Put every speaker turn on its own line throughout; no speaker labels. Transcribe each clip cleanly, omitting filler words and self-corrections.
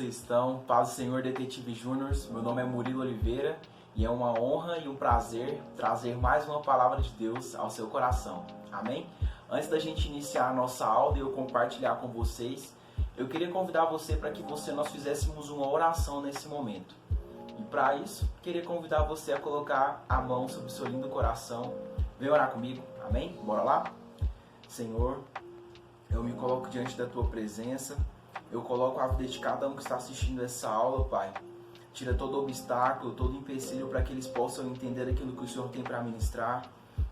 vocês estão? Paz do Senhor, Detetive Júnior. Meu nome é Murilo Oliveira e é uma honra e um prazer trazer mais uma palavra de Deus ao seu coração. Amém? Antes da gente iniciar a nossa aula e eu compartilhar com vocês, eu queria convidar você para que nós fizéssemos uma oração nesse momento. E para isso, queria convidar você a colocar a mão sobre o seu lindo coração. Vem orar comigo, amém? Bora lá? Senhor, eu me coloco diante da Tua presença. Eu coloco a vida de cada um que está assistindo essa aula, Pai. Tira todo obstáculo, todo empecilho para que eles possam entender aquilo que o Senhor tem para ministrar.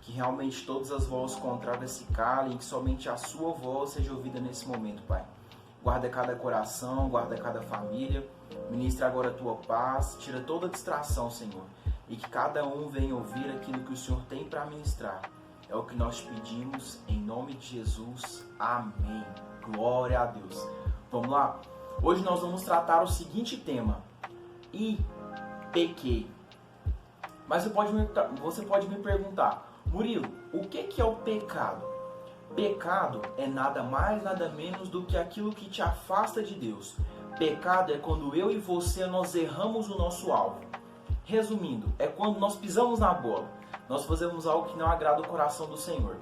Que realmente todas as vozes contrárias se calem e que somente a Sua voz seja ouvida nesse momento, Pai. Guarda cada coração, guarda cada família. Ministra agora a Tua paz. Tira toda distração, Senhor. E que cada um venha ouvir aquilo que o Senhor tem para ministrar. É o que nós pedimos em nome de Jesus. Amém. Glória a Deus. Vamos lá? Hoje nós vamos tratar o seguinte tema. E pequei. Mas você pode me perguntar, Murilo, o que é o pecado? Pecado é nada mais, nada menos do que aquilo que te afasta de Deus. Pecado é quando eu e você nós erramos o nosso alvo. Resumindo, é quando nós pisamos na bola. Nós fazemos algo que não agrada o coração do Senhor.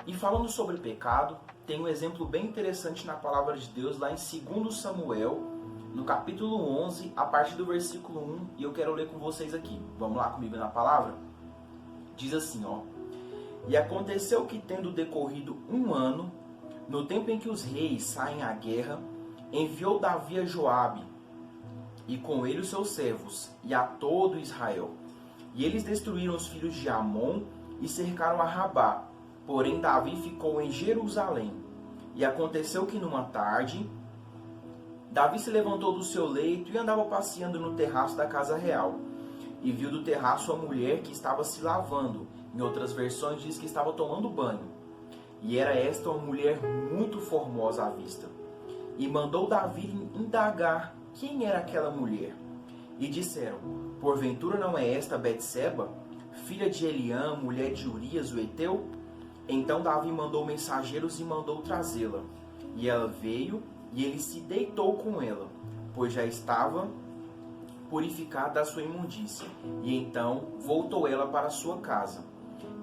E falando sobre pecado, tem um exemplo bem interessante na palavra de Deus, lá em 2 Samuel, no capítulo 11, a partir do versículo 1, e eu quero ler com vocês aqui. Vamos lá comigo na palavra? Diz assim, ó. E aconteceu que, tendo decorrido 1 ano, no tempo em que os reis saem à guerra, enviou Davi a Joabe, e com ele os seus servos, e a todo Israel. E eles destruíram os filhos de Amon, e cercaram a Rabá. Porém, Davi ficou em Jerusalém. E aconteceu que numa tarde, Davi se levantou do seu leito e andava passeando no terraço da casa real. E viu do terraço a mulher que estava se lavando. Em outras versões diz que estava tomando banho. E era esta uma mulher muito formosa à vista. E mandou Davi indagar quem era aquela mulher. E disseram, porventura não é esta Betseba, filha de Eliã, mulher de Urias, o Heteu? Então Davi mandou mensageiros e mandou trazê-la. E ela veio, e ele se deitou com ela, pois já estava purificada da sua imundícia. E então voltou ela para sua casa.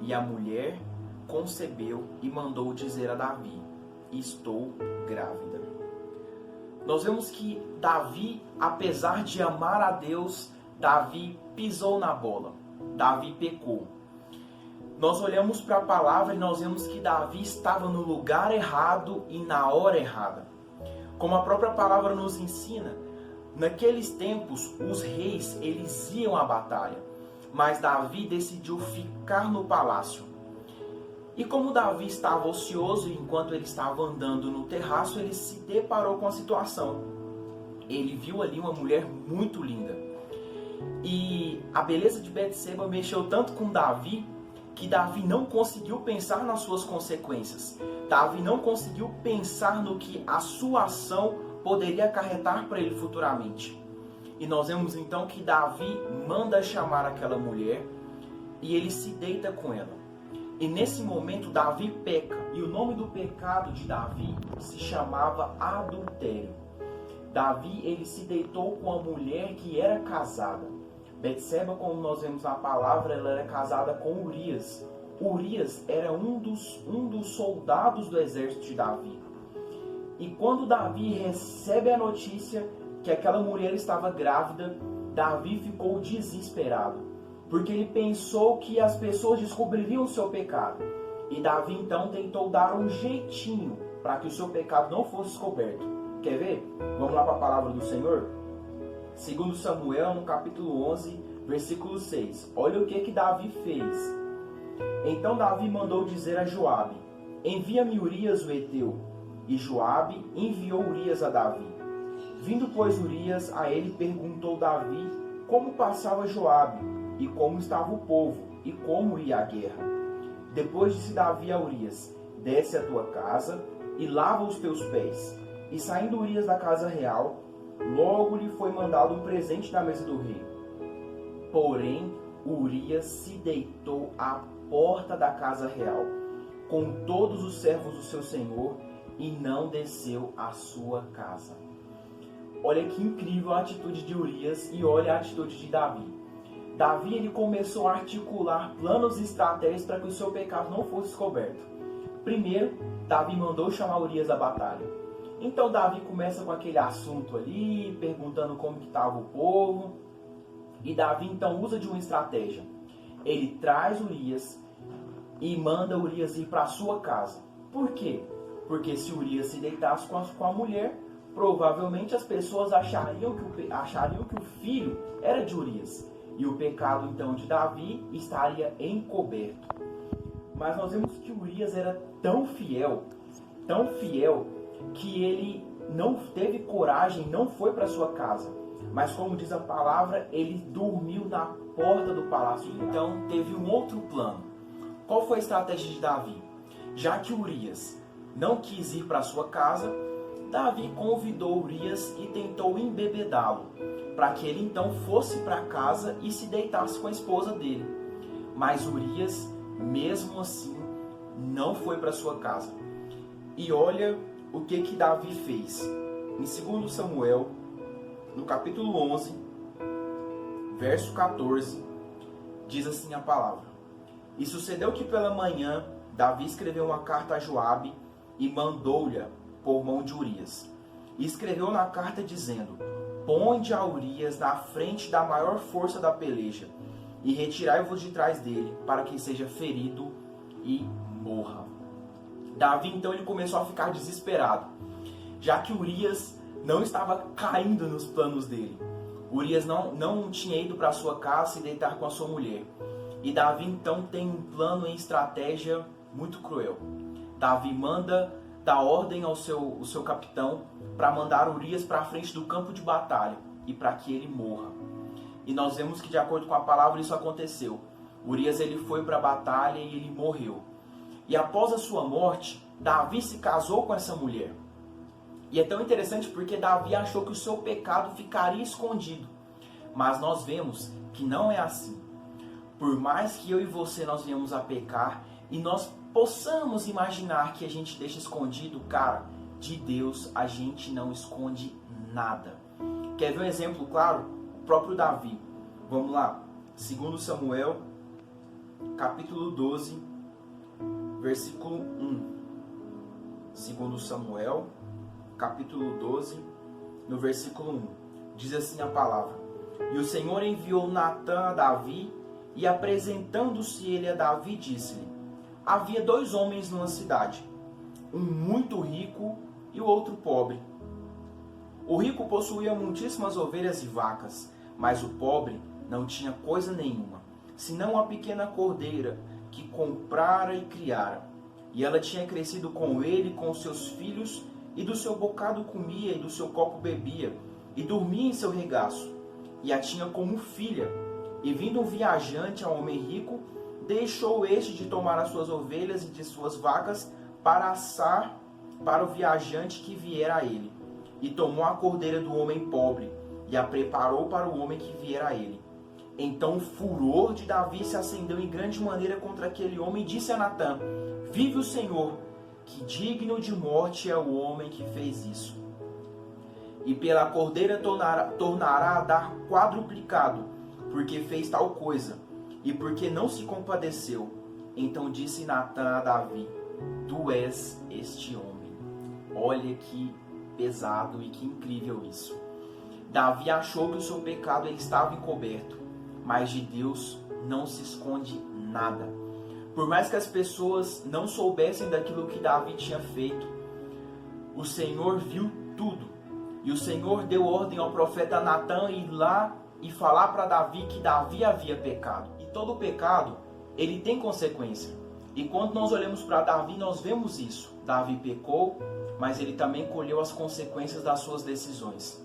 E a mulher concebeu e mandou dizer a Davi, estou grávida. Nós vemos que Davi, apesar de amar a Deus, Davi pisou na bola. Davi pecou. Nós olhamos para a palavra e nós vemos que Davi estava no lugar errado e na hora errada. Como a própria palavra nos ensina, naqueles tempos os reis eles iam à batalha, mas Davi decidiu ficar no palácio. E como Davi estava ocioso enquanto ele estava andando no terraço, ele se deparou com a situação. Ele viu ali uma mulher muito linda. E a beleza de Betseba mexeu tanto com Davi que Davi não conseguiu pensar nas suas consequências. Davi não conseguiu pensar no que a sua ação poderia acarretar para ele futuramente. E nós vemos então que Davi manda chamar aquela mulher e ele se deita com ela. E nesse momento Davi peca. E o nome do pecado de Davi se chamava adultério. Davi ele se deitou com a mulher que era casada. Betseba, como nós vemos na palavra, ela era casada com Urias. Urias era um dos soldados do exército de Davi. E quando Davi recebe a notícia que aquela mulher estava grávida, Davi ficou desesperado, porque ele pensou que as pessoas descobririam o seu pecado. E Davi então tentou dar um jeitinho para que o seu pecado não fosse descoberto. Quer ver? Vamos lá para a palavra do Senhor? 2 Samuel, no capítulo 11, versículo 6. Olha o que Davi fez. Então Davi mandou dizer a Joabe, envia-me Urias o Heteu. E Joabe enviou Urias a Davi. Vindo, pois, Urias a ele, perguntou Davi como passava Joabe, e como estava o povo, e como ia a guerra. Depois disse Davi a Urias, desce à tua casa e lava os teus pés. E saindo Urias da casa real, logo lhe foi mandado um presente da mesa do rei. Porém, Urias se deitou à porta da casa real, com todos os servos do seu senhor, e não desceu à sua casa. olha que incrível a atitude de Urias e olha a atitude de Davi. Davi ele começou a articular planos e estratégias para que o seu pecado não fosse descoberto. Primeiro, Davi mandou chamar Urias à batalha. Então Davi começa com aquele assunto ali, perguntando como que estava o povo. E Davi então usa de uma estratégia. Ele traz Urias e manda Urias ir para a sua casa. Por quê? Porque se Urias se deitasse com a mulher, provavelmente as pessoas achariam que o filho era de Urias. E o pecado então de Davi estaria encoberto. Mas nós vemos que Urias era tão fiel, que ele não teve coragem, não foi para sua casa. Mas como diz a palavra, ele dormiu na porta do palácio. Então teve um outro plano. Qual foi a estratégia de Davi? Já que Urias não quis ir para sua casa, Davi convidou Urias e tentou embebedá-lo, para que ele então fosse para casa e se deitasse com a esposa dele. Mas Urias, mesmo assim, não foi para sua casa. E olha o que Davi fez. Em 2 Samuel, no capítulo 11, verso 14, diz assim a palavra: E sucedeu que pela manhã Davi escreveu uma carta a Joabe e mandou-lhe por mão de Urias. E escreveu na carta dizendo: Ponde a Urias na frente da maior força da peleja, e retirai-vos de trás dele, para que seja ferido e morra. Davi então ele começou a ficar desesperado, já que Urias não estava caindo nos planos dele. Urias não tinha ido para sua casa se deitar com a sua mulher. E Davi então tem um plano e estratégia muito cruel. Davi dá ordem ao seu capitão para mandar Urias para a frente do campo de batalha e para que ele morra. E nós vemos que de acordo com a palavra isso aconteceu. Urias ele foi para a batalha e ele morreu. E após a sua morte, Davi se casou com essa mulher. E é tão interessante porque Davi achou que o seu pecado ficaria escondido. Mas nós vemos que não é assim. Por mais que eu e você nós venhamos a pecar e nós possamos imaginar que a gente deixa escondido, cara, de Deus a gente não esconde nada. Quer ver um exemplo claro? O próprio Davi. Vamos lá. 2 Samuel, capítulo 12, versículo 1. 2 Samuel, capítulo 12, no versículo 1. Diz assim a palavra: E o Senhor enviou Natã a Davi, e apresentando-se ele a Davi, disse-lhe: Havia 2 homens numa cidade, um muito rico e o outro pobre. O rico possuía muitíssimas ovelhas e vacas, mas o pobre não tinha coisa nenhuma, senão uma pequena cordeira que comprara e criara. E ela tinha crescido com ele, com seus filhos, e do seu bocado comia, e do seu copo bebia, e dormia em seu regaço, e a tinha como filha. E vindo um viajante ao homem rico, deixou este de tomar as suas ovelhas e de suas vacas para assar para o viajante que viera a ele. E tomou a cordeira do homem pobre, e a preparou para o homem que viera a ele. Então o furor de Davi se acendeu em grande maneira contra aquele homem, e disse a Natã: Vive o Senhor, que digno de morte é o homem que fez isso. E pela cordeira tornará a dar quadruplicado, porque fez tal coisa, e porque não se compadeceu. Então disse Natã a Davi: Tu és este homem. Olha que pesado e que incrível isso. Davi achou que o seu pecado ele estava encoberto, mas de Deus não se esconde nada. Por mais que as pessoas não soubessem daquilo que Davi tinha feito, o Senhor viu tudo. E o Senhor deu ordem ao profeta Natã ir lá e falar para Davi que Davi havia pecado. E todo pecado, ele tem consequência. E quando nós olhamos para Davi, nós vemos isso. Davi pecou, mas ele também colheu as consequências das suas decisões.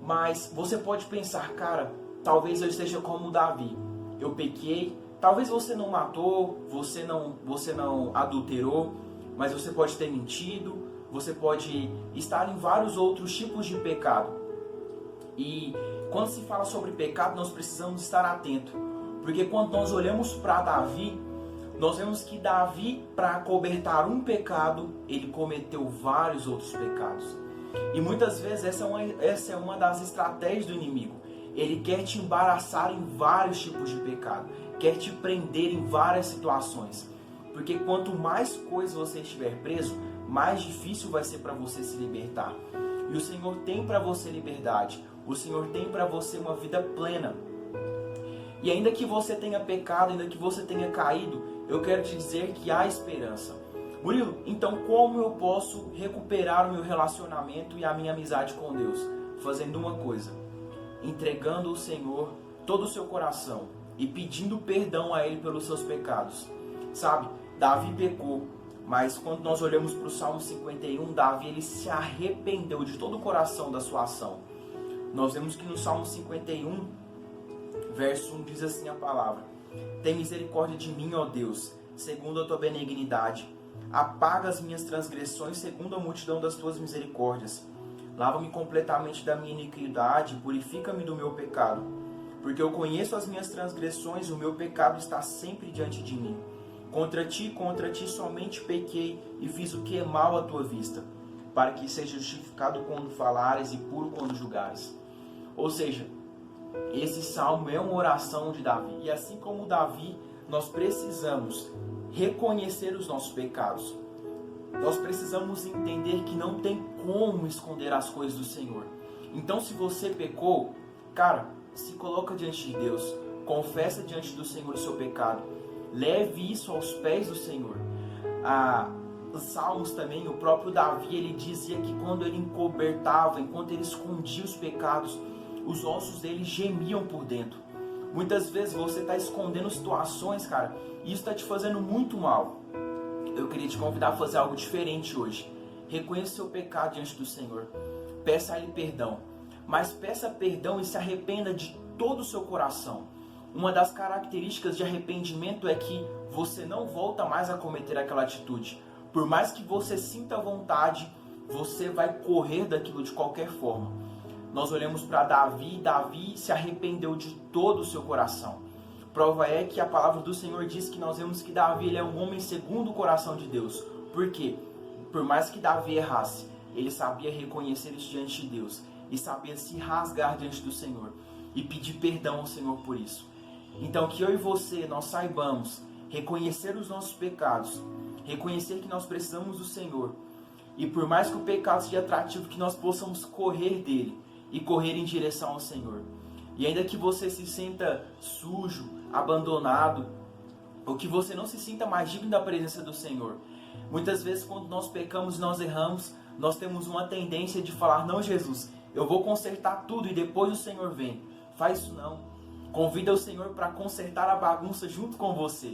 Mas você pode pensar, cara, talvez eu esteja como Davi. Eu pequei, talvez você não matou, você não adulterou, mas você pode ter mentido, você pode estar em vários outros tipos de pecado. E quando se fala sobre pecado, nós precisamos estar atentos. Porque quando nós olhamos para Davi, nós vemos que Davi, para cobertar um pecado, ele cometeu vários outros pecados. E muitas vezes essa é uma das estratégias do inimigo. Ele quer te embaraçar em vários tipos de pecado, quer te prender em várias situações. Porque quanto mais coisas você estiver preso, mais difícil vai ser para você se libertar. E o Senhor tem para você liberdade, o Senhor tem para você uma vida plena. E ainda que você tenha pecado, ainda que você tenha caído, eu quero te dizer que há esperança. Murilo, então como eu posso recuperar o meu relacionamento e a minha amizade com Deus? Fazendo uma coisa, entregando ao Senhor todo o seu coração e pedindo perdão a Ele pelos seus pecados. Sabe, Davi pecou, mas quando nós olhamos para o Salmo 51, Davi ele se arrependeu de todo o coração da sua ação. Nós vemos que no Salmo 51, verso 1 diz assim a palavra: tem misericórdia de mim, ó Deus, segundo a tua benignidade. Apaga as minhas transgressões segundo a multidão das tuas misericórdias. Lava-me completamente da minha iniquidade, purifica-me do meu pecado. Porque eu conheço as minhas transgressões, o meu pecado está sempre diante de mim. Contra ti somente pequei e fiz o que é mal à tua vista, para que seja justificado quando falares e puro quando julgares. Ou seja, esse salmo é uma oração de Davi. E assim como Davi, nós precisamos reconhecer os nossos pecados. Nós precisamos entender que não tem como esconder as coisas do Senhor. Então, se você pecou, cara, se coloca diante de Deus, confessa diante do Senhor o seu pecado, leve isso aos pés do Senhor. Os Salmos também, o próprio Davi, ele dizia que quando ele encobertava, enquanto ele escondia os pecados, os ossos dele gemiam por dentro. Muitas vezes você está escondendo situações, cara, e isso está te fazendo muito mal. Eu queria te convidar a fazer algo diferente hoje. Reconheça o seu pecado diante do Senhor. Peça a Ele perdão. Mas peça perdão e se arrependa de todo o seu coração. Uma das características de arrependimento é que você não volta mais a cometer aquela atitude. Por mais que você sinta vontade, você vai correr daquilo de qualquer forma. Nós olhamos para Davi, Davi se arrependeu de todo o seu coração. Prova é que a palavra do Senhor diz que nós vemos que Davi ele é um homem segundo o coração de Deus. Por quê? Por mais que Davi errasse, ele sabia reconhecer isso diante de Deus e sabia se rasgar diante do Senhor e pedir perdão ao Senhor por isso. Então que eu e você, nós saibamos reconhecer os nossos pecados, reconhecer que nós precisamos do Senhor e por mais que o pecado seja atrativo, que nós possamos correr dele e correr em direção ao Senhor. E ainda que você se sinta sujo, abandonado, ou que você não se sinta mais digno da presença do Senhor, muitas vezes quando nós pecamos e nós erramos, nós temos uma tendência de falar: não, Jesus, eu vou consertar tudo e depois o Senhor vem. Faz isso não. Convida o Senhor para consertar a bagunça junto com você.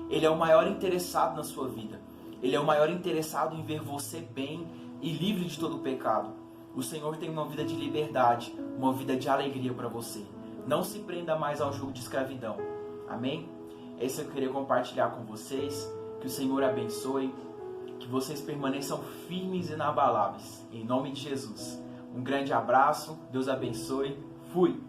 Ele é o maior interessado na sua vida. Ele é o maior interessado em ver você bem e livre de todo o pecado. O Senhor tem uma vida de liberdade, uma vida de alegria para você. Não se prenda mais ao jugo de escravidão. Amém? Esse eu queria compartilhar com vocês. Que o Senhor abençoe. Que vocês permaneçam firmes e inabaláveis. Em nome de Jesus. Um grande abraço. Deus abençoe. Fui!